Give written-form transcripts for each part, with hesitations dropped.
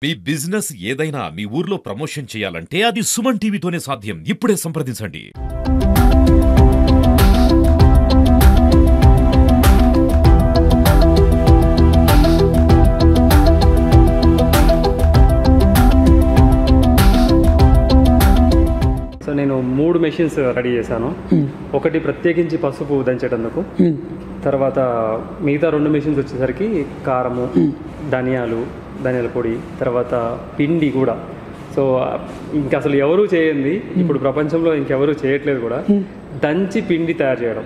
మీ business ఏదైనా మీ ఊర్లో promotion చేయాలంటే అది సుమన్ టీవీతోనే సాధ్యం. ఇప్పుడే సంప్రదించండి. సో నేను 3 మెషిన్స్ రెడీ చేశాను. ఒకటి ప్రత్యేకించి పసుపు దంచేటందుకు, తర్వాత మిగతా 2 మెషిన్స్ వచ్చేసరికి కారము, ధనియాల పొడి, తర్వాత పిండి కూడా. సో ఇంకా అసలు ఎవరూ చేయండి, ఇప్పుడు ప్రపంచంలో ఇంకెవరూ చేయట్లేదు కూడా, దంచి పిండి తయారు చేయడం.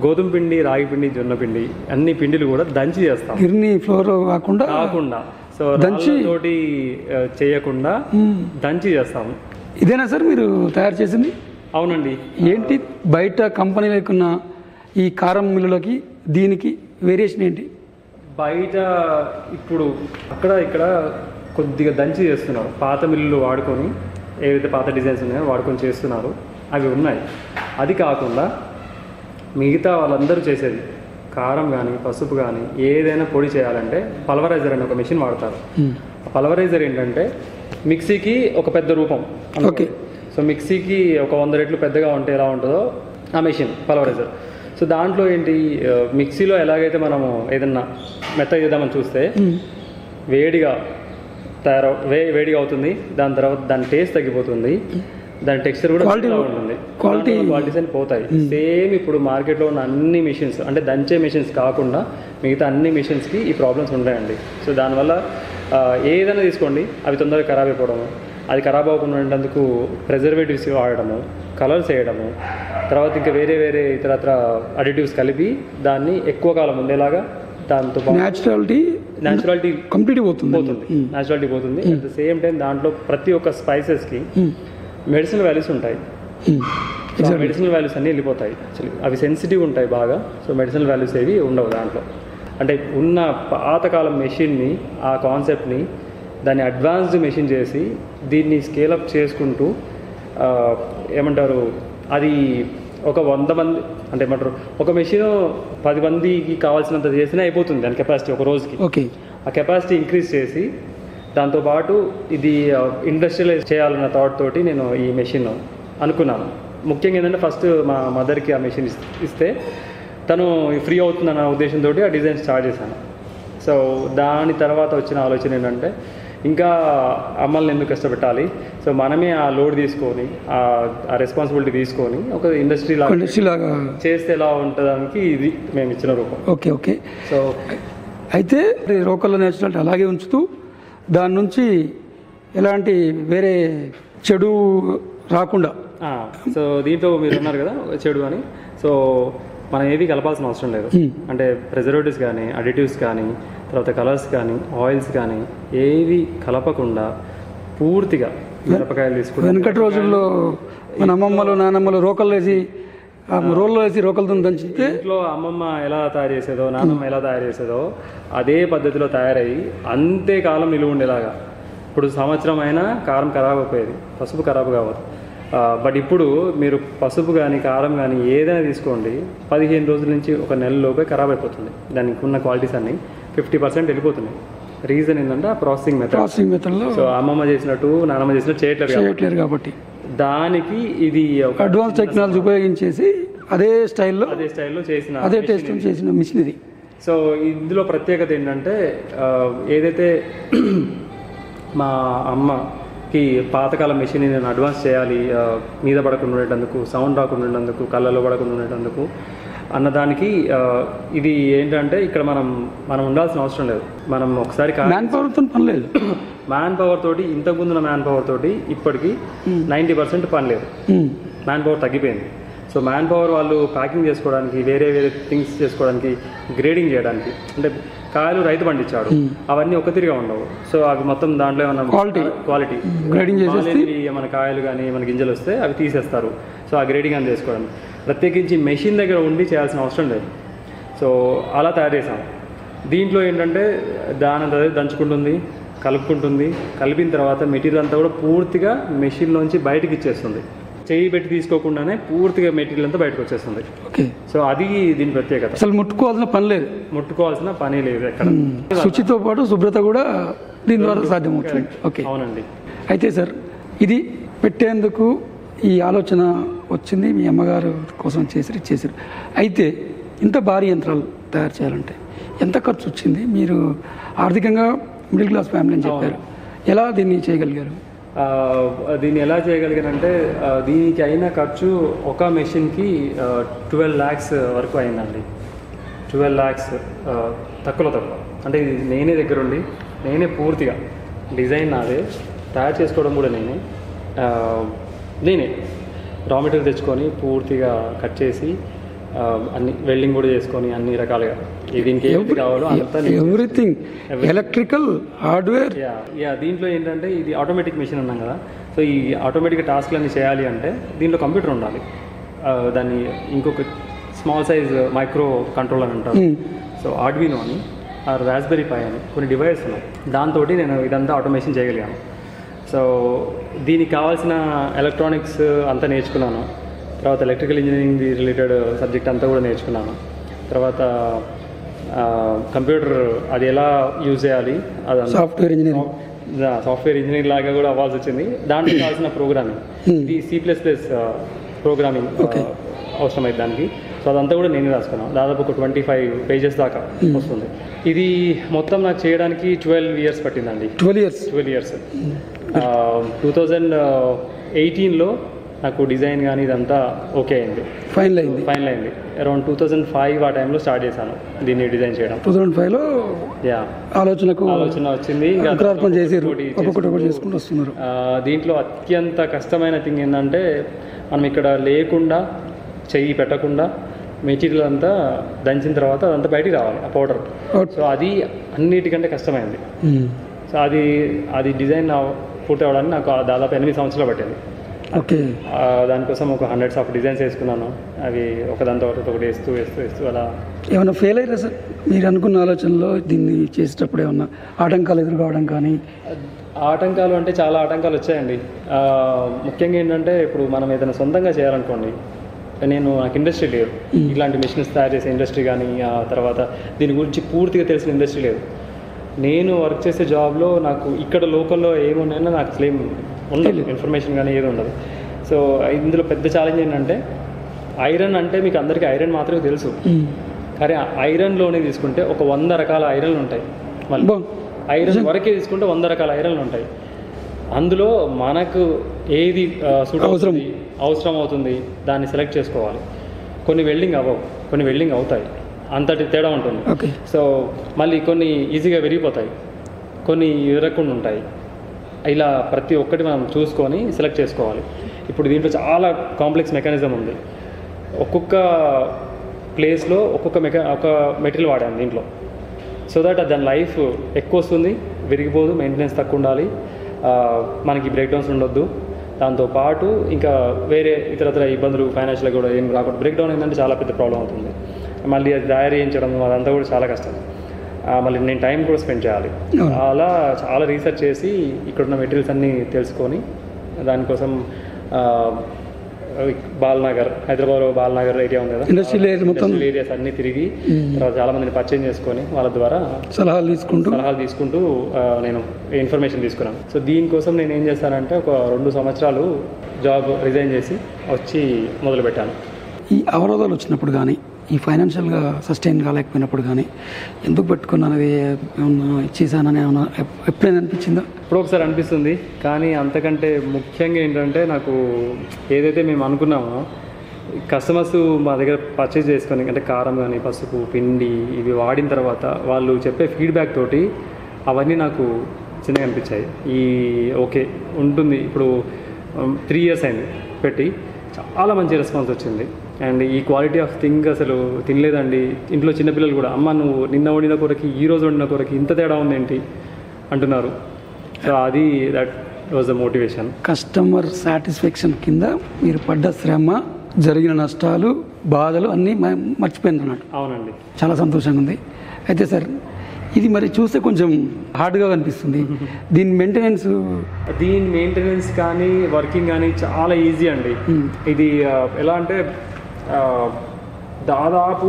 గోధుమ పిండి, రాగి పిండి, జొన్న పిండి, అన్ని పిండిలు కూడా దంచి చేస్తాం. గిర్ని ఫ్లోర్ కాకుండా సో దంచి తోటి చేయకుండా దంచి చేస్తాము. ఇదేనా సార్ మీరు తయారు చేసింది? అవునండి. ఏంటి బయట కంపెనీలకు ఉన్న ఈ కారం మిల్లులకి దీనికి వేరియేషన్ ఏంటి? బయట ఇప్పుడు అక్కడ ఇక్కడ కొద్దిగా దంచి చేస్తున్నారు. పాత మిల్లులు వాడుకొని, ఏవైతే పాత డిజైన్స్ ఉన్నాయో వాడుకొని చేస్తున్నారు, అవి ఉన్నాయి. అది కాకుండా మిగతా వాళ్ళందరూ చేసేది కారం కానీ పసుపు కానీ ఏదైనా పొడి చేయాలంటే పల్వరైజర్ అనే ఒక మెషిన్ వాడతారు. పల్వరైజర్ ఏంటంటే మిక్సీకి ఒక పెద్ద రూపం. ఓకే. సో మిక్సీకి ఒక 100 రెట్లు పెద్దగా ఉంటే ఎలా ఉంటుందో ఆ మెషిన్ పల్వరైజర్. సో దాంట్లో ఏంటి, మిక్సీలో ఎలాగైతే మనము ఏదన్నా మెత్తగా చేద్దామని చూస్తే వేడిగా వేడిగా అవుతుంది, దాని తర్వాత దాని టేస్ట్ తగ్గిపోతుంది, దాని టెక్స్చర్ కూడా ఉంటుంది, క్వాలిటీస్ అని పోతాయి. సేమ్ ఇప్పుడు మార్కెట్లో ఉన్న అన్ని మిషన్స్, అంటే దంచే మిషన్స్ కాకుండా మిగతా అన్ని మిషన్స్కి ఈ ప్రాబ్లమ్స్ ఉంటాయండి. సో దానివల్ల ఏదైనా తీసుకోండి, అవి తొందరగా ఖరాబ్ అయిపోవడము, అది ఖరాబ్ అవ్వకుండా ఉండేందుకు ప్రిజర్వేటివ్స్ వాడడము, కలర్స్ వేయడము, తర్వాత ఇంకా వేరే ఇతరత్ర అడిటివ్స్ కలిపి దాన్ని ఎక్కువ కాలం ఉండేలాగా, దాంతో న్యాచురాలిటీ కంప్లీట్ పోతుంది. న్యాచురాలిటీ పోతుంది. అట్ ద సేమ్ టైం దాంట్లో ప్రతి ఒక్క స్పైసెస్కి మెడిసినల్ వాల్యూస్ ఉంటాయి. మెడిసినల్ వాల్యూస్ అన్నీ వెళ్ళిపోతాయి. యాక్చువల్లీ అవి సెన్సిటివ్ ఉంటాయి బాగా. సో మెడిసినల్ వాల్యూస్ ఏవి ఉండవు దాంట్లో. అంటే ఉన్న పాతకాలం మెషిన్ని, ఆ కాన్సెప్ట్ని దాన్ని అడ్వాన్స్డ్ మెషిన్ చేసి దీన్ని స్కేలప్ చేసుకుంటూ ఏమంటారు, అది ఒక 100 మంది అంటే ఏమంటారు, ఒక మెషిన్ 10 మందికి కావాల్సినంత చేసినా అయిపోతుంది దాని కెపాసిటీ ఒక రోజుకి. ఓకే. ఆ కెపాసిటీ ఇంక్రీజ్ చేసి దాంతోపాటు ఇది ఇండస్ట్రియలైజ్ చేయాలన్న థాట్ తోటి నేను ఈ మెషిన్ అనుకున్నాను. ముఖ్యంగా ఏంటంటే ఫస్ట్ మా మదర్కి ఆ మెషిన్ ఇస్తే తను ఫ్రీ అవుతుందన్న ఉద్దేశంతో ఆ డిజైన్ స్టార్ట్ చేశాను. సో దాని తర్వాత వచ్చిన ఆలోచన ఏంటంటే, ఇంకా అమ్మల్ని ఎందుకు కష్టపెట్టాలి, సో మనమే ఆ లోడ్ తీసుకొని ఆ రెస్పాన్సిబిలిటీ తీసుకొని ఒక ఇండస్ట్రీ లాగా చేస్తే ఎలా ఉంటుందానికి ఇది మేము ఇచ్చిన రూపం. ఓకే. సో అయితే రోకల్ నేచురాలిటీ అలాగే ఉంచుతూ దాని నుంచి ఎలాంటి వేరే చెడు రాకుండా, సో దీంట్లో మీరు ఉన్నారు కదా చెడు అని, సో మనం ఏవి కలపాల్సిన అవసరం లేదు. అంటే ప్రిజర్వేటివ్స్ కానీ, అడిటివ్స్ కానీ, తర్వాత కలర్స్ కానీ, ఆయిల్స్ కానీ ఏవి కలపకుండా పూర్తిగా మిరపకాయలు తీసుకుంటాం. వెనకటి రోజుల్లో మన అమ్మమ్మలు నానమ్మలు రోకలు వేసి రోకలతో దంచితే ఇంట్లో అమ్మమ్మ ఎలా తయారు చేసేదో, నానమ్మ ఎలా తయారు చేసేదో అదే పద్ధతిలో తయారయ్యి అంతేకాలం నిలువ ఉండేలాగా. ఇప్పుడు సంవత్సరం అయినా కారం ఖరాబ్ అయిపోయేది, పసుపు ఖరాబ్ కావద్దు. బట్ ఇప్పుడు మీరు పసుపు కానీ కారం కానీ ఏదైనా తీసుకోండి, 15 రోజుల నుంచి ఒక నెలలోపే ఖరాబ్ అయిపోతుంది. దానికి ఉన్న క్వాలిటీస్ అన్ని 50% వెళ్ళిపోతున్నాయి. రీజన్ ఏంటంటే ఆ ప్రాసెసింగ్ మెథడ్లో. సో అమ్మమ్మ చేసినట్టు నానమ్మ చేసినట్టు చేయట్లేదు కాబట్టి దానికి ఇది అడ్వాన్స్ టెక్నాలజీ ఉపయోగించేసి అదే స్టైల్లో చేసిన మిషన్ ఇది. సో ఇందులో ప్రత్యేకత ఏంటంటే, ఏదైతే మా అమ్మకి పాతకాలం మెషిన్ నేను అడ్వాన్స్ చేయాలి, మీద పడకుండా ఉండేటందుకు, సౌండ్ రాకుండా ఉండేటందుకు, కళ్ళలో పడకుండా ఉండేటందుకు అన్నదానికి ఇది ఏంటంటే, ఇక్కడ మనం ఉండాల్సిన అవసరం లేదు. మనం ఒకసారి మ్యాన్ పవర్తో పని లేదు. మ్యాన్ పవర్ తోటి, ఇంతకుముందున్న మ్యాన్ పవర్ తోటి ఇప్పటికి 90% పని లేదు. మ్యాన్ పవర్ తగ్గిపోయింది. సో మ్యాన్ పవర్ వాళ్ళు ప్యాకింగ్ చేసుకోవడానికి, వేరే థింగ్స్ చేసుకోవడానికి, గ్రేడింగ్ చేయడానికి, అంటే కాయలు రైతు పండించాడు, అవన్నీ ఒక తిరిగా ఉండవు. సో అవి మొత్తం దాంట్లో ఏమన్నా క్వాలిటీ గ్రేడింగ్ చేసేసి మన కాయలు కానీ మన గింజలు వస్తే అవి తీసేస్తారు. సో ఆ గ్రేడింగ్ అని చేసుకోవడానికి ప్రత్యేకించి మెషిన్ దగ్గర ఉండి చేయాల్సిన అవసరం లేదు. సో అలా తయారు చేసాం. దీంట్లో ఏంటంటే దాని దంచుకుంటుంది, కలుపుకుంటుంది, కలిపిన తర్వాత మెటీరియల్ అంతా కూడా పూర్తిగా మెషిన్లోంచి బయటకి ఇచ్చేస్తుంది. చేయి పెట్టి తీసుకోకుండానే పూర్తిగా మెటీరియల్ అంతా బయటకు వచ్చేస్తుంది. ఓకే. సో అది దీని ప్రత్యేకత. అసలు ముట్టుకోవాల్సిన పని లేదు ఎక్కడ. శుచితో పాటు శుభ్రత కూడా దీని ద్వారా సాధ్యమవుతుంది. ఓకే, అవునండి. అయితే సార్ ఇది పెట్టేందుకు ఈ ఆలోచన వచ్చింది మీ అమ్మగారు కోసం చేశారు. అయితే ఇంత భారీ యంత్రాలు తయారు చేయాలంటే ఎంత ఖర్చు వచ్చింది? మీరు ఆర్థికంగా మిడిల్ క్లాస్ ఫ్యామిలీ అని చెప్పారు, ఎలా దీన్ని చేయగలిగారు? దీన్ని ఎలా చేయగలిగారంటే దీనికి అయిన ఖర్చు ఒక మెషిన్కి 12 lakhs వరకు అయిందండి. 12 lakhs తక్కువ. అంటే ఇది నేనే దగ్గరుండి నేనే పూర్తిగా డిజైన్ నాదే, తయారు చేసుకోవడం కూడా నేనే రా మెటీరియల్ తెచ్చుకొని పూర్తిగా కట్ చేసి అన్ని వెల్డింగ్ కూడా చేసుకొని అన్ని రకాలుగా దీనికి ఏది కావాలో అంతా ఎవ్రీథింగ్ ఎలక్ట్రికల్ హార్డ్వేర్. దీంట్లో ఏంటంటే ఇది ఆటోమేటిక్ మెషిన్ అన్నాం కదా, సో ఈ ఆటోమేటిక్ టాస్క్లన్నీ చేయాలి అంటే దీంట్లో కంప్యూటర్ ఉండాలి. దాన్ని ఇంకొక స్మాల్ సైజ్ మైక్రో కంట్రోల్ అని అంటారు. సో ఆర్డుయినో అని, రాస్బెర్రీ పై అని కొన్ని డివైస్ ఉన్నాయి. దాంతో నేను ఇదంతా ఆటోమేషన్ చేయగలిగాను. సో దీనికి కావాల్సిన ఎలక్ట్రానిక్స్ అంతా నేర్చుకున్నాను. తర్వాత ఎలక్ట్రికల్ ఇంజనీరింగ్ రిలేటెడ్ సబ్జెక్ట్ అంతా కూడా నేర్చుకున్నాను. తర్వాత కంప్యూటర్ అది ఎలా యూజ్ చేయాలి, అది సాఫ్ట్వేర్ ఇంజనీరింగ్ లాగా కూడా అవ్వాల్సి వచ్చింది. దాంట్లో కావాల్సిన ప్రోగ్రామింగ్, ఇది C++ ప్రోగ్రామింగ్ అవసరమైంది దానికి. సో అదంతా కూడా నేనే రాసుకున్నాను. దాదాపు ఒక 25 pages దాకా వస్తుంది. ఇది మొత్తం నాకు చేయడానికి 12 years పట్టిందండి. 12 years. 2018లో నాకు డిజైన్ కానీ ఇదంతా ఓకే అయింది, ఫైనల్ అయింది. అరౌండ్ 2005 ఆ టైంలో స్టార్ట్ చేశాను దీన్ని డిజైన్ చేయడం. 2005లో ఆలోచన వచ్చింది. దీంట్లో అత్యంత కష్టమైన థింగ్ ఏంటంటే మనం ఇక్కడ లేకుండా చెయ్యి పెట్టకుండా మెటీరియల్ అంతా దంచిన తర్వాత అదంతా బయటికి రావాలి, ఆ పౌడర్. సో అది అన్నిటికంటే కష్టమైంది. సో అది డిజైన్ పూర్తి అవ్వడానికి నాకు దాదాపు 8 సంవత్సరాలు పట్టింది. ఓకే, దానికోసం ఒక 100s ఆఫ్ డిజైన్స్ వేసుకున్నాను. అవి ఒకదాని తర్వాత ఒకటి వేస్తూ అలా. ఏమైనా ఫెయిల్ అయ్యారా సార్ మీరు అనుకున్న ఆలోచనలో? దీన్ని చేసేటప్పుడు ఏమన్నా ఆటంకాలు ఎదురుకోవడం కానీ? ఆటంకాలు అంటే చాలా ఆటంకాలు వచ్చాయండి. ముఖ్యంగా ఏంటంటే ఇప్పుడు మనం ఏదైనా సొంతంగా చేయాలనుకోండి, నాకు ఇండస్ట్రీ లేదు, ఇలాంటి మిషన్స్ తయారు చేసే ఇండస్ట్రీ కానీ, ఆ తర్వాత దీని గురించి పూర్తిగా తెలిసిన ఇండస్ట్రీ లేదు. నేను వర్క్ చేసే జాబ్లో నాకు ఇక్కడ లోకల్లో ఏమున్నాయో నాకు అసలు ఏం ఉండదు, ఇన్ఫర్మేషన్ కానీ ఏది ఉండదు. సో ఇందులో పెద్ద ఛాలెంజ్ ఏంటంటే ఐరన్ అంటే మీకు అందరికీ ఐరన్ మాత్రమే తెలుసు, కానీ ఐరన్లోనే తీసుకుంటే ఒక 100 రకాల ఐరన్లు ఉంటాయి. మళ్ళీ ఐరన్ వరకే తీసుకుంటే 100 రకాల ఐరన్లు ఉంటాయి. అందులో మనకు ఏది అవసరం అవుతుంది దాన్ని సెలెక్ట్ చేసుకోవాలి. కొన్ని వెల్డింగ్ అవ్వవు, కొన్ని వెల్డింగ్ అవుతాయి, అంతటి తేడా ఉంటుంది. సో మళ్ళీ కొన్ని ఈజీగా విరిగిపోతాయి, కొన్ని విరగకుండా ఉంటాయి. ఇలా ప్రతి ఒక్కటి మనం చూసుకొని సెలెక్ట్ చేసుకోవాలి. ఇప్పుడు దీంట్లో చాలా కాంప్లెక్స్ మెకానిజం ఉంది. ఒక్కొక్క ప్లేస్లో ఒక మెటీరియల్ వాడాను దీంట్లో, సో దట్ దాని లైఫ్ ఎక్కువ వస్తుంది, విరిగిపోదు, మెయింటెనెన్స్ తక్కువ ఉండాలి, మనకి బ్రేక్ డౌన్స్ ఉండొద్దు. దాంతోపాటు ఇంకా వేరే ఇతరత్ర ఇబ్బందులు ఫైనాన్షియల్గా కూడా ఏం రాకుండా. బ్రేక్ డౌన్ ఏంటంటే చాలా పెద్ద ప్రాబ్లం అవుతుంది. మళ్ళీ అది తయారు చేయించడం అదంతా కూడా చాలా కష్టం. మళ్ళీ నేను టైం కూడా స్పెండ్ చేయాలి. అలా చాలా రీసెర్చ్ చేసి ఇక్కడున్న మెటీరియల్స్ అన్నీ తెలుసుకొని దానికోసం బాలనగర్, హైదరాబాద్లో బాలనగర్ ఏరియా ఉంది కదా, ఇండస్ట్రియల్ ఏరియాస్ అన్నీ తిరిగి తర్వాత చాలా మందిని పరిచయం చేసుకొని వాళ్ళ ద్వారా సలహాలు తీసుకుంటూ నేను ఇన్ఫర్మేషన్ తీసుకున్నాను. సో దీనికోసం నేను ఏం చేస్తానంటే ఒక 2 సంవత్సరాలు జాబ్ రిజైన్ చేసి వచ్చి మొదలుపెట్టాను. ఈ అవరోధాలు వచ్చినప్పుడు కానీ, ఈ ఫైనాన్షియల్గా సస్టైన్ కాలేకపోయినప్పుడు కానీ ఎందుకు పెట్టుకున్నాను, అది ఏమన్నా ఇచ్చేసానని ఏమన్నా ఎప్పుడైనా అనిపించిందా? ఇప్పుడు ఒకసారి అనిపిస్తుంది, కానీ అంతకంటే ముఖ్యంగా ఏంటంటే నాకు ఏదైతే మేము అనుకున్నామో కస్టమర్స్ మా దగ్గర పర్చేజ్ చేసుకొని, అంటే కారం కానీ పసుపు పిండి ఇవి వాడిన తర్వాత వాళ్ళు చెప్పే ఫీడ్బ్యాక్ తోటి అవన్నీ నాకు చిన్నగా అనిపించాయి. ఓకే ఉంటుంది. ఇప్పుడు 3 years అయింది పెట్టి, చాలా మంచి రెస్పాన్స్ వచ్చింది. అండ్ ఈ క్వాలిటీ ఆఫ్ థింగ్ అసలు తినలేదండి. ఇంట్లో చిన్నపిల్లలు కూడా, అమ్మ నువ్వు నిన్న వండిన కూరకి ఈరోజు వండిన కూరకి ఇంత తేడా ఉందేంటి అంటున్నారు. సో అది that was the motivation. Customer satisfaction కింద మీరు పడ్డ శ్రమ, జరిగిన నష్టాలు, బాధలు అన్నీ మర్చిపోయింది అన్నట్టు. అవునండి, చాలా సంతోషంగా ఉంది. అయితే సార్ ఇది మరి చూస్తే కొంచెం హార్డ్గా కనిపిస్తుంది. దీని మెయింటెనెన్స్ కానీ వర్కింగ్ కానీ చాలా ఈజీ అండి. ఇది ఎలా అంటే దాదాపు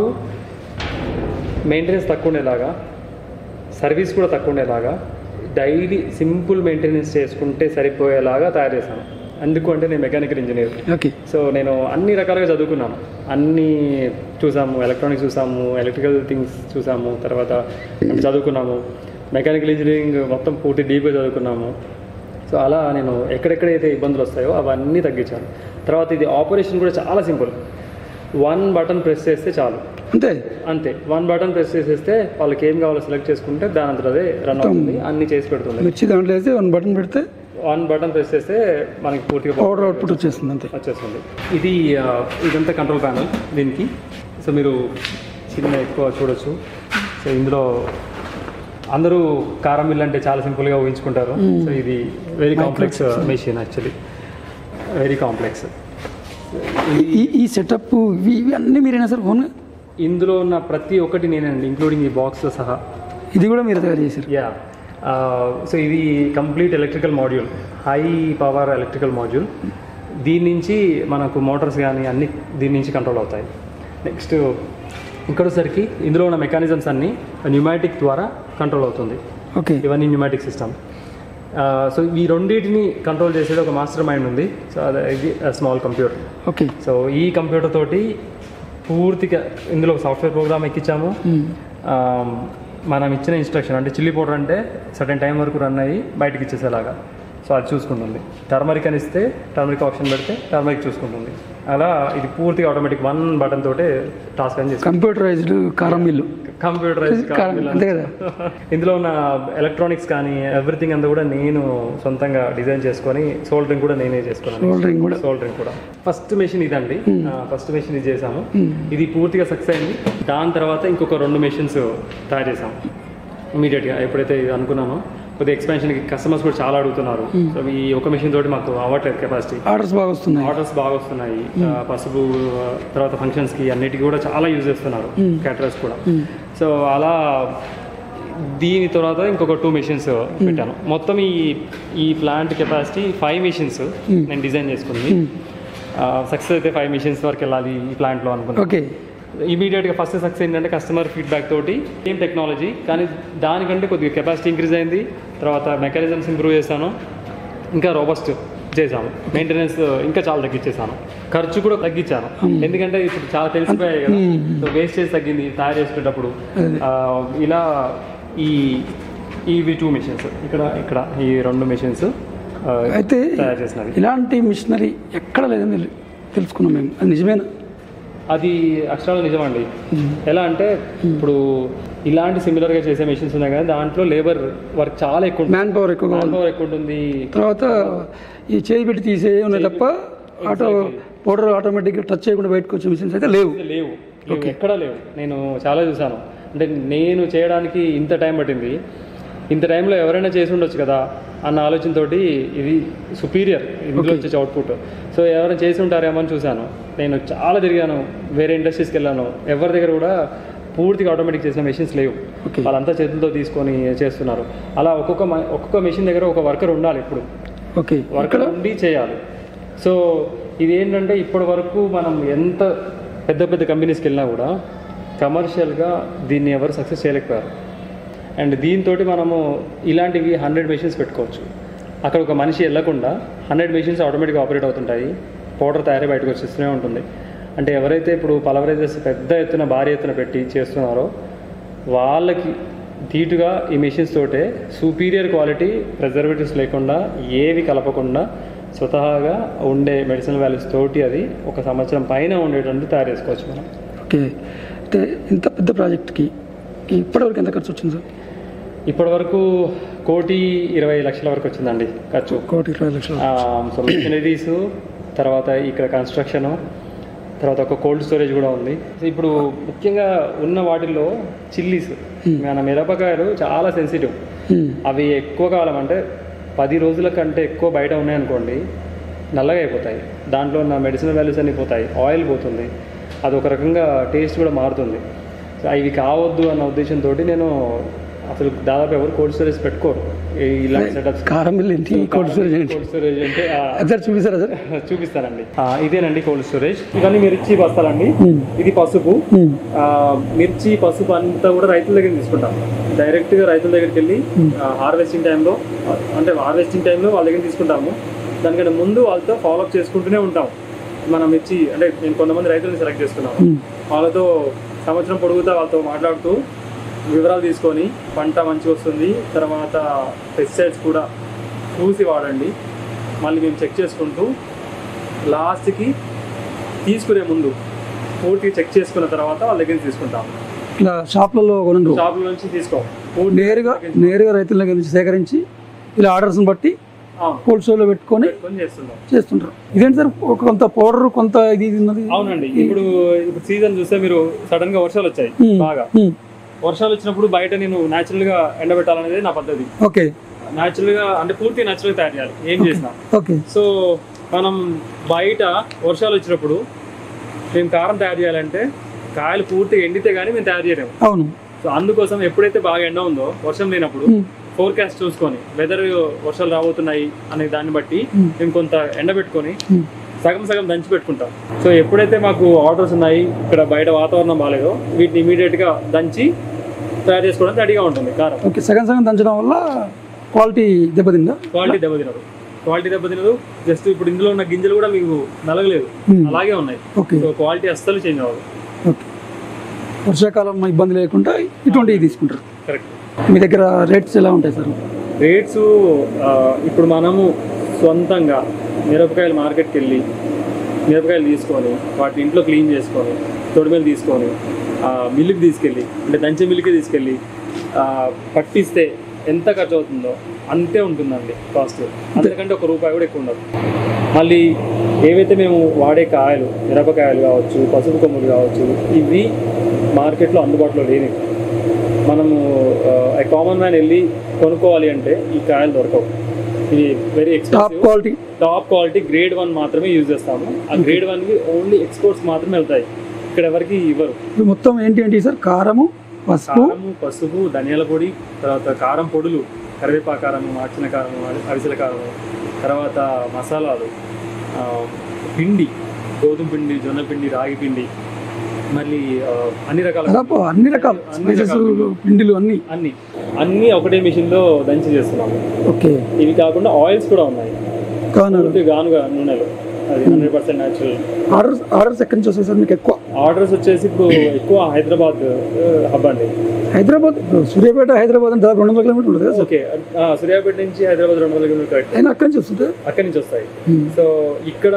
మెయింటెనెన్స్ తక్కువ ఉండేలాగా, సర్వీస్ కూడా తక్కువ ఉండేలాగా డైలీ సింపుల్ మెయింటెనెన్స్ చేసుకుంటే సరిపోయేలాగా తయారు చేశాను. ఎందుకు అంటే నేను మెకానికల్ ఇంజనీర్. ఓకే. సో నేను అన్ని రకాలుగా చదువుకున్నాను, అన్నీ చూసాము, ఎలక్ట్రానిక్స్ చూసాము, ఎలక్ట్రికల్ థింగ్స్ చూసాము, తర్వాత చదువుకున్నాము, మెకానికల్ ఇంజనీరింగ్ మొత్తం పూర్తి డీప్గా చదువుకున్నాము. సో అలా నేను ఎక్కడెక్కడైతే ఇబ్బందులు వస్తాయో అవన్నీ తగ్గించాను. తర్వాత ఇది ఆపరేషన్ కూడా చాలా సింపుల్, 1 బటన్ ప్రెస్ చేస్తే చాలు, అంతే 1 బటన్ ప్రెస్ చేసేస్తే వాళ్ళకి ఏం కావాలో సెలెక్ట్ చేసుకుంటే దాని అంతా అదే రన్ అవుతుంది, అన్ని చేసి పెడుతుంది. మిర్చి దాంట్లో వేస్తే 1 బటన్ పెడితే 1 బటన్ ప్రెస్ చేస్తే మనకి పూర్తిగా పౌడర్ అవుట్పుట్ వచ్చేస్తుంది, అంతే వచ్చేస్తుంది. ఇదంతా కంట్రోల్ ప్యానల్ దీనికి. సో మీరు చిన్న ఎక్కువ చూడొచ్చు. సో ఇందులో అందరూ కారం మిల్ అంటే చాలా సింపుల్గా ఊహించుకుంటారు. సో ఇది very complex machine, actually very complex. ఈ సెటప్ ఇవి అన్నీ మీరేనా సార్ ఓన్? ఇందులో ఉన్న ప్రతి ఒక్కటి నేనండి, ఇంక్లూడింగ్ ఈ బాక్స్తో సహా. ఇది కూడా మీరు తయారు చేశారు? యా. సో ఇది complete electrical module, high power electrical module. దీని నుంచి మనకు మోటార్స్ కానీ అన్నీ దీని నుంచి కంట్రోల్ అవుతాయి. నెక్స్ట్ ఇక్కడ వచ్చేసరికి ఇందులో ఉన్న మెకానిజమ్స్ అన్నీ న్యూమాటిక్ ద్వారా కంట్రోల్ అవుతుంది. ఓకే. ఇవన్నీ న్యూమాటిక్ సిస్టమ్. సో ఈ రెండింటిని కంట్రోల్ చేసేది ఒక మాస్టర్ మైండ్ ఉంది. సో ఇది స్మాల్ కంప్యూటర్. ఓకే. సో ఈ కంప్యూటర్ తోటి పూర్తిగా ఇందులో సాఫ్ట్వేర్ ప్రోగ్రామ్ ఎక్కించాము. మనం ఇచ్చిన ఇన్స్ట్రక్షన్ అంటే చిల్లీ పౌడర్ అంటే సర్టెన్ టైం వరకు రన్ అయ్యి బయటకి ఇచ్చేసేలాగా, సో అది చూసుకుంటుంది. టర్మరిక్ అని ఇస్తే టర్మరిక్ ఆప్షన్ పెడితే టర్మరిక్ చూసుకుంటుంది. అలా ఇది పూర్తిగా ఆటోమేటిక్ 1 బటన్ తోటే టాస్క్ అని చేస్తుంది. కంప్యూటరైజ్డ్ కారం మిల్లు. కంప్యూటరైజ్డ్ అంతే కదా. ఇందులో ఉన్న ఎలక్ట్రానిక్స్ కానీ ఎవ్రీథింగ్ అంతా కూడా నేను సొంతంగా డిజైన్ చేసుకొని సోల్డరింగ్ కూడా నేనే చేసుకున్నాను. సోల్డరింగ్ కూడా ఫస్ట్ మెషిన్ ఇదండి. ఫస్ట్ మెషిన్ ఇది చేసాము. ఇది పూర్తిగా సక్సెస్ అయింది. దాని తర్వాత ఇంకొక 2 మెషిన్స్ తయారు చేసాము ఇమీడియట్గా. ఎప్పుడైతే ఇది అనుకున్నానో కొద్దిగా ఎక్స్పాన్షన్కి కస్టమర్స్ కూడా చాలా అడుగుతున్నారు. సో ఈ ఒక మెషిన్ తోటి మాకు అవ్వట్లేదు కెపాసిటీ. ఆర్డర్స్ బాగా వస్తున్నాయి. పసుపు తర్వాత ఫంక్షన్స్కి అన్నిటికీ కూడా చాలా యూజ్ చేస్తున్నారు క్యాటరర్స్ కూడా. సో అలా దీని తర్వాత ఇంకొక 2 మెషిన్స్ పెట్టాను. మొత్తం ఈ ప్లాంట్ కెపాసిటీ 5 మెషిన్స్ నేను డిజైన్ చేసుకుంది. సక్సెస్ అయితే 5 మెషిన్స్ వరకు వెళ్ళాలి ఈ ప్లాంట్లో అనుకున్నాను. ఓకే. ఇమీడియట్గా ఫస్ట్ సక్సెస్ ఏంటంటే కస్టమర్ ఫీడ్బ్యాక్ తోటి సేమ్ టెక్నాలజీ కానీ దానికంటే కొద్దిగా కెపాసిటీ ఇంక్రీజ్ అయింది. తర్వాత మెకానిజమ్స్ ఇంప్రూవ్ చేశాను, ఇంకా రోబస్ట్ చేశాను, మెయింటెనెన్స్ ఇంకా చాలా తగ్గించేసాను, ఖర్చు కూడా తగ్గించాను. ఎందుకంటే ఇప్పుడు చాలా తెలిసిపోయాయి కదా, సో వేస్టేజ్ తగ్గింది తయారు చేసుకునేటప్పుడు. ఇలా ఇవి 2 మెషిన్స్ ఇక్కడ ఈ 2 మెషిన్స్ అయితే తయారు చేసినవి. ఇలాంటి మిషనరీ ఎక్కడ లేదని తెలుసుకున్నాం మేము, అది నిజమేనా? అది అక్షరాలు నిజమండి. ఎలా అంటే ఇప్పుడు ఇలాంటి సిమిలర్గా చేసే మెషిన్స్ ఉన్నాయి కానీ దాంట్లో లేబర్ వర్క్ చాలా ఎక్కువ, మ్యాన్ పవర్ ఎక్కువ ఉంటుంది. తర్వాత ఈ చేయి పెట్టి తీసే ఉన్నాయి తప్ప పౌడర్ ఆటోమేటిక్గా టచ్ చేయకుండా బయటకు వచ్చే మిషన్స్ అయితే లేవు. ఎక్కడా లేవు. నేను చాలా చూసాను. అంటే నేను చేయడానికి ఇంత టైం పట్టింది, ఇంత టైంలో ఎవరైనా చేసి ఉండొచ్చు కదా అన్న ఆలోచనతోటి ఇది సుపీరియర్ ఇందులో వచ్చే అవుట్పుట్. సో ఎవరైనా చేసి ఉంటారేమో అని చూశాను. నేను చాలా తిరిగాను, వేరే ఇండస్ట్రీస్కి వెళ్ళాను, ఎవరి దగ్గర కూడా పూర్తిగా ఆటోమేటిక్ చేసిన మెషిన్స్ లేవు. వాళ్ళంతా చేతులతో తీసుకొని చేస్తున్నారు. అలా ఒక్కొక్క మెషిన్ దగ్గర ఒక వర్కర్ ఉండాలి, ఇప్పుడు వర్కర్ ఉండి చేయాలి. సో ఇది ఏంటంటే ఇప్పటి వరకు మనం ఎంత పెద్ద కంపెనీస్కి వెళ్ళినా కూడా కమర్షియల్గా దీన్ని ఎవరు సక్సెస్ చేయలేకపోయారు. అండ్ దీంతో మనము ఇలాంటివి 100 మెషిన్స్ పెట్టుకోవచ్చు. అక్కడ ఒక మనిషి వెళ్ళకుండా 100 మెషిన్స్ ఆటోమేటిక్గా ఆపరేట్ అవుతుంటాయి. పౌడర్ తయారీ బయటకు వచ్చేస్తూనే ఉంటుంది. అంటే ఎవరైతే ఇప్పుడు పలవరైజర్స్ పెద్ద ఎత్తున భారీ ఎత్తున పెట్టి చేస్తున్నారో వాళ్ళకి ధీటుగా ఈ మెషిన్స్ తోటే సూపీరియర్ క్వాలిటీ, ప్రిజర్వేటివ్స్ లేకుండా, ఏవి కలపకుండా స్వతహాగా ఉండే మెడిసినల్ వాల్యూస్ తోటి అది 1 సంవత్సరం పైన ఉండేటువంటి తయారు చేసుకోవచ్చు మనం. ఓకే. అంటే ఇంత పెద్ద ప్రాజెక్ట్కి ఇప్పటివరకు ఎంత ఖర్చు వచ్చింది సార్? ఇప్పటివరకు 1,20,00,000 వరకు వచ్చిందండి ఖర్చు. 1,20,00,000. సో మిషనరీస్, తర్వాత ఇక్కడ కన్స్ట్రక్షను, తర్వాత ఒక కోల్డ్ స్టోరేజ్ కూడా ఉంది. ఇప్పుడు ముఖ్యంగా ఉన్న వాటిల్లో చిల్లీస్, మన మిరపకాయలు చాలా సెన్సిటివ్. అవి ఎక్కువ కాలం అంటే 10 రోజుల కంటే ఎక్కువ బయట ఉన్నాయనుకోండి నల్లగా అయిపోతాయి. దాంట్లో ఉన్న మెడిసినల్ వాల్యూస్ అన్నీ పోతాయి, ఆయిల్ పోతుంది, అది ఒక రకంగా టేస్ట్ కూడా మారుతుంది. సో ఇవి కావద్దు అన్న ఉద్దేశంతో నేను అసలు దాదాపు ఎవరు కోల్డ్ స్టోరేజ్ పెట్టుకోరు. ఇలాంటి సెటప్స్. కారం మిల్ ఏంటి, కోల్డ్ స్టోరేజ్ ఏంటి? కోల్డ్ స్టోరేజ్ అంటే సార్ చూపిస్తారా సార్? చూపిస్తానండి. ఇదేనండి కోల్డ్ స్టోరేజ్. ఇవన్నీ మిర్చి బస్తాలండి. ఇది పసుపు. మిర్చి పసుపు అంతా కూడా రైతుల దగ్గర తీసుకుంటాం. డైరెక్ట్ గా రైతుల దగ్గరికి వెళ్ళి హార్వెస్టింగ్ టైంలో వాళ్ళ దగ్గర తీసుకుంటాము. దానికంటే ముందు వాళ్ళతో ఫాలోఅప్ చేసుకుంటూనే ఉంటాం. మన మిర్చి అంటే నేను కొంతమంది రైతులను సెలెక్ట్ చేసుకున్నాను. వాళ్ళతో సంవత్సరం పొడుగుతా వాళ్ళతో మాట్లాడుతూ వివరాలు తీసుకొని పంట మంచిగా వస్తుంది, తర్వాత పెస్టిసైడ్స్ కూడా చూసి వాడండి, మళ్ళీ మేము చెక్ చేసుకుంటూ లాస్ట్కి తీసుకునే ముందు పూర్తిగా చెక్ చేసుకున్న తర్వాత వాళ్ళ దగ్గర తీసుకుంటాము. ఇట్లా షాప్లలో నుంచి తీసుకో నేరుగా రైతుల దగ్గర నుంచి సేకరించి ఇలా ఆర్డర్స్ని బట్టి కోల్డ్ స్టోర్లో పెట్టుకొని చేస్తుంటారు. ఇదేంటి సార్, కొంత పౌడర్ కొంత ఇది ఉన్నది? అవునండి. ఇప్పుడు సీజన్ చూస్తే మీరు సడన్ గా వర్షాలు వచ్చాయి. బాగా వర్షాలు వచ్చినప్పుడు బయట నేను న్యాచురల్ గా ఎండబెట్టాలనేది నా పద్ధతి. ఓకే. న్యాచురల్ గా అంటే పూర్తి న్యాచురల్ గా తయారు చేయాలి ఏం చేసినా. ఓకే. సో మనం బయట వర్షాలు వచ్చినప్పుడు మేము కారం తయారు చేయాలంటే కాయలు పూర్తిగా ఎండితే గానీ మేము తయారు చేయలేము. అవును. సో అందుకోసం ఎప్పుడైతే బాగా ఎండ ఉందో, వర్షం లేనప్పుడు ఫోర్కాస్ట్ చూసుకొని వెదర్ వర్షాలు రాబోతున్నాయి అనే దాన్ని బట్టి మేము కొంత ఎండబెట్టుకొని సగం దంచి పెట్టుకుంటాం. సో ఎప్పుడైతే మాకు ఆర్డర్స్ ఉన్నాయి, ఇక్కడ బయట వాతావరణం బాగాలేదో, వీటిని ఇమీడియట్ గా దంచి తయారు చేసుకోవడానికి రెడీగా ఉంటుంది కారం. ఓకే. సగం దంచడం వల్ల క్వాలిటీ దెబ్బతిందా? క్వాలిటీ దెబ్బతినదు. జస్ట్ ఇప్పుడు ఇందులో ఉన్న గింజలు కూడా మీకు నలగలేదు, అలాగే ఉన్నాయి. సో క్వాలిటీ అస్సలు చేంజ్ అవ్వదు. ఓకే. వర్షాకాలం ఇబ్బంది లేకుండా ఇటువంటివి తీసుకుంటారు. కరెక్ట్. మీ దగ్గర రేట్స్ ఎలా ఉంటాయి సార్? రేట్స్ ఇప్పుడు మనము సొంతంగా మిరపకాయలు మార్కెట్కి వెళ్ళి మిరపకాయలు తీసుకొని వాటిని ఇంట్లో క్లీన్ చేసుకొని తొడిమేలు తీసుకొని మిల్లుకి తీసుకెళ్ళి, అంటే దంచే మిల్లుకి తీసుకెళ్ళి పట్టిస్తే ఎంత ఖర్చు అవుతుందో అంతే ఉంటుందండి కాస్ట్. అంతకంటే ₹1 కూడా ఎక్కువ ఉండదు. మళ్ళీ ఏవైతే మేము వాడే కాయలు, మిరపకాయలు కావచ్చు, పసుపు కొమ్ములు కావచ్చు, ఇవి మార్కెట్లో అందుబాటులో లేనివి. మనము కామన్ మ్యాన్ వెళ్ళి కొనుక్కోవాలి అంటే ఈ కాయలు దొరకవు. ఇది very expensive, top quality grade 1 మాత్రమే యూజ్ చేస్తాము. ఆ గ్రేడ్ 1కి ఓన్లీ ఎక్స్పోర్ట్స్ మాత్రమే వెళ్తాయి, ఇక్కడ ఎవరికి ఇవ్వరు. మొత్తం ఏంటి సార్? కారము, పసుపు, ధనియాల పొడి, తర్వాత కారం పొడులు, కరివేపాకు కారము, మార్చిన కారము, అవిసెల కారము, తర్వాత మసాలాలు, పిండి, గోధుమ పిండి, జొన్న పిండి, రాగి పిండి, మళ్ళీ అన్ని రకాల పిండిలు అన్ని ఒకటే మిషన్ లో దంచి చేస్తున్నాము. ఓకే. ఇవి కాకుండా ఆయిల్స్ కూడా ఉన్నాయి. గానుగా నూనెలు, అది 100% న్యాచురల్. ఆర్డర్స్ ఎక్కడి నుంచి వస్తాయి సార్ మీకు ఎక్కువ? ఆర్డర్స్ వచ్చేసి ఇప్పుడు ఎక్కువ హైదరాబాద్ హబ్ అండి. హైదరాబాద్, సూర్యాపేట హైదరాబాద్ అంటే 200 కిలోమీటర్లు ఉంటుంది కదా? ఓకే. సూర్యాపేట నుంచి హైదరాబాద్ 200 కిలోమీటర్లు. అక్కడి నుంచి వస్తాయి. సో ఇక్కడ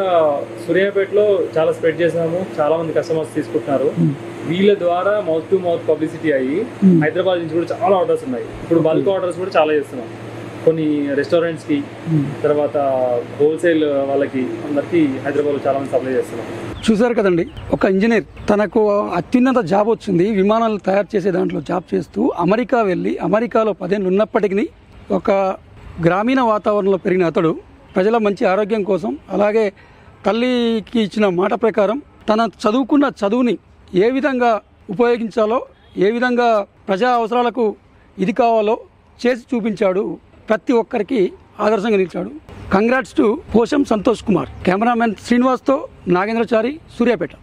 సూర్యాపేటలో చాలా స్ప్రెడ్ చేసాము, చాలా మంది కస్టమర్స్ తీసుకుంటున్నారు. వీళ్ళ ద్వారా మౌత్ టు మౌత్ పబ్లిసిటీ అయ్యి హైదరాబాద్ నుంచి కూడా చాలా ఆర్డర్స్ ఉన్నాయి. ఇప్పుడు బల్క్ ఆర్డర్స్ కూడా చాలా చేస్తున్నాం. కొన్ని రెస్టారెంట్స్కి, తర్వాత హోల్సేల్ వాళ్ళకి, అందరికీ హైదరాబాద్లో చాలా మంది సప్లై చేస్తున్నాం. చూసారు కదండి, ఒక ఇంజనీర్ తనకు అత్యున్నత జాబ్ వచ్చింది, విమానాలు తయారు చేసే దాంట్లో జాబ్ చేస్తూ అమెరికా వెళ్ళి అమెరికాలో 10 ఏళ్ళు ఉన్నప్పటికీ ఒక గ్రామీణ వాతావరణంలో పెరిగిన అతడు ప్రజల మంచి ఆరోగ్యం కోసం, అలాగే తల్లికి ఇచ్చిన మాట ప్రకారం తన చదువుకున్న చదువుని ఏ విధంగా ఉపయోగించాలో, ఏ విధంగా ప్రజా అవసరాలకు ఇది కావాలో చేసి చూపించాడు. ప్రతి ఒక్కరికి ఆదర్శంగా నిలిచాడు. Congrats to Posham Santosh Kumar. Cameraman శ్రీనివాస్తో నాగేంద్రచారి, సూర్యాపేట.